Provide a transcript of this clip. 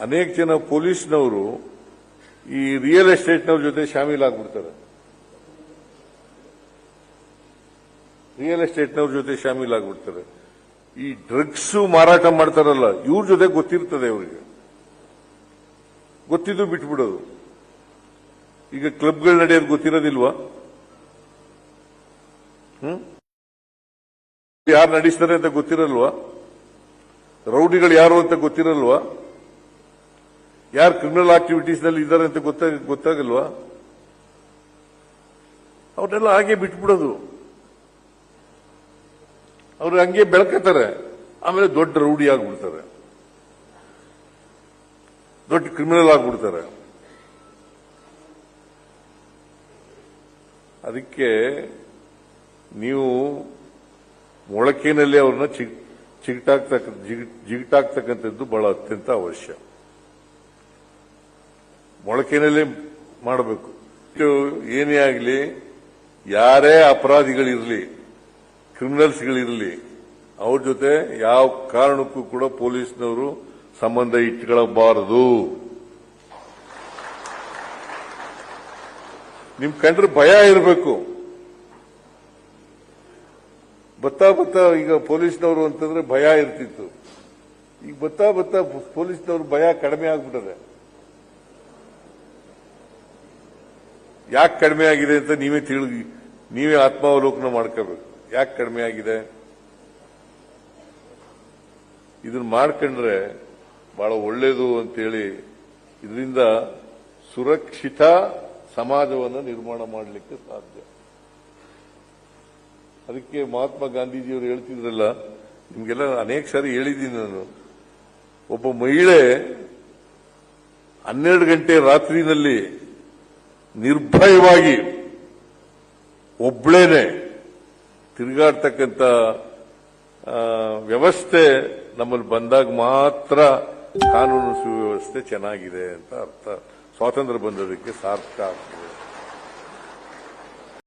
ಅನೇಕ ಜನ ಪೊಲೀಸ್ನವರು ಈ ರಿಯಲ್ ಎಸ್ಟೇಟ್ನವ್ರ ಜೊತೆ ಶಾಮೀಲಾಗ್ಬಿಡ್ತಾರೆ. ರಿಯಲ್ ಎಸ್ಟೇಟ್ನವ್ರ ಜೊತೆ ಶಾಮೀಲಾಗ್ಬಿಡ್ತಾರೆ. ಈ ಡ್ರಗ್ಸ್ ಮಾರಾಟ ಮಾಡ್ತಾರಲ್ಲ ಇವ್ರ ಜೊತೆ ಗೊತ್ತಿರ್ತದೆ ಅವರಿಗೆ, ಗೊತ್ತಿದ್ದು ಬಿಟ್ಬಿಡೋದು. ಈಗ ಕ್ಲಬ್ಗಳು ನಡೆಯೋದು ಗೊತ್ತಿರೋದಿಲ್ವಾ? ಯಾರು ನಡೆಸ್ತಾರೆ ಅಂತ ಗೊತ್ತಿರಲ್ವಾ? ರೌಡಿಗಳು ಯಾರು ಅಂತ ಗೊತ್ತಿರಲ್ವಾ? ಯಾರು ಕ್ರಿಮಿನಲ್ ಆಕ್ಟಿವಿಟೀಸ್ ನಲ್ಲಿ ಇದ್ದಾರೆ ಅಂತ ಗೊತ್ತಾಗಲ್ವಾ? ಅವ್ರನ್ನೆಲ್ಲ ಹಾಗೆ ಬಿಟ್ಬಿಡೋದು. ಅವ್ರು ಹಂಗೆ ಬೆಳಕತ್ತಾರೆ, ಆಮೇಲೆ ದೊಡ್ಡ ರೌಡಿ ಆಗ್ಬಿಡ್ತಾರೆ, ದೊಡ್ಡ ಕ್ರಿಮಿನಲ್ ಆಗ್ಬಿಡ್ತಾರೆ. ಅದಕ್ಕೆ ನೀವು ಮೊಳಕೆಯಲ್ಲಿ ಅವ್ರನ್ನ ಜಿಗಿಟಾಕ್ತಕ್ಕಂಥದ್ದು ಬಹಳ ಅತ್ಯಂತ ಅವಶ್ಯ. ಮೊಳಕೆನಲ್ಲೇ ಮಾಡಬೇಕು. ಏನೇ ಆಗಲಿ, ಯಾರೇ ಅಪರಾಧಿಗಳಿರಲಿ, ಕ್ರಿಮಿನಲ್ಸ್ಗಳಿರಲಿ, ಅವ್ರ ಜೊತೆ ಯಾವ ಕಾರಣಕ್ಕೂ ಕೂಡ ಪೊಲೀಸ್ನವರು ಸಂಬಂಧ ಇಟ್ಕೊಳ್ಳಬಾರದು. ನಿಮ್ ಕಂಡ್ರೆ ಭಯ ಇರಬೇಕು. ಬತ್ತಾ ಈಗ ಪೊಲೀಸ್ನವರು ಅಂತಂದ್ರೆ ಭಯ ಇರ್ತಿತ್ತು. ಈಗ ಬತ್ತಾ ಪೊಲೀಸ್ನವರು ಭಯ ಕಡಿಮೆ ಆಗ್ಬಿಟ್ಟದೆ. ಯಾಕೆ ಕಡಿಮೆ ಆಗಿದೆ ಅಂತ ನೀವೇ ಆತ್ಮಾವಲೋಕನ ಮಾಡ್ಕೋಬೇಕು. ಯಾಕೆ ಕಡಿಮೆ ಆಗಿದೆ? ಇದನ್ನ ಮಾಡ್ಕೊಂಡ್ರೆ ಬಹಳ ಒಳ್ಳೇದು ಅಂತೇಳಿ, ಇದರಿಂದ ಸುರಕ್ಷಿತ ಸಮಾಜವನ್ನು ನಿರ್ಮಾಣ ಮಾಡಲಿಕ್ಕೆ ಸಾಧ್ಯ. ಅದಕ್ಕೆ ಮಹಾತ್ಮ ಗಾಂಧೀಜಿಯವರು ಹೇಳ್ತಿದ್ರಲ್ಲ, ನಿಮ್ಗೆಲ್ಲ ಅನೇಕ ಸಾರಿ ಹೇಳಿದ್ದೀನಿ ನಾನು. ಒಬ್ಬ ಮಹಿಳೆ 12 ಗಂಟೆ ರಾತ್ರಿನಲ್ಲಿ ನಿರ್ಭಯವಾಗಿ ಒಬ್ಳೇನೆ ತಿರುಗಾಡ್ತಕ್ಕಂಥ ವ್ಯವಸ್ಥೆ ನಮ್ಮಲ್ಲಿ ಬಂದಾಗ ಮಾತ್ರ ಕಾನೂನು ಸುವ್ಯವಸ್ಥೆ ಚೆನ್ನಾಗಿದೆ ಅಂತ ಅರ್ಥ. ಸ್ವಾತಂತ್ರ್ಯ ಬಂದದಕ್ಕೆ ಸಾರ್ಥಕ ಆಗ್ತದೆ.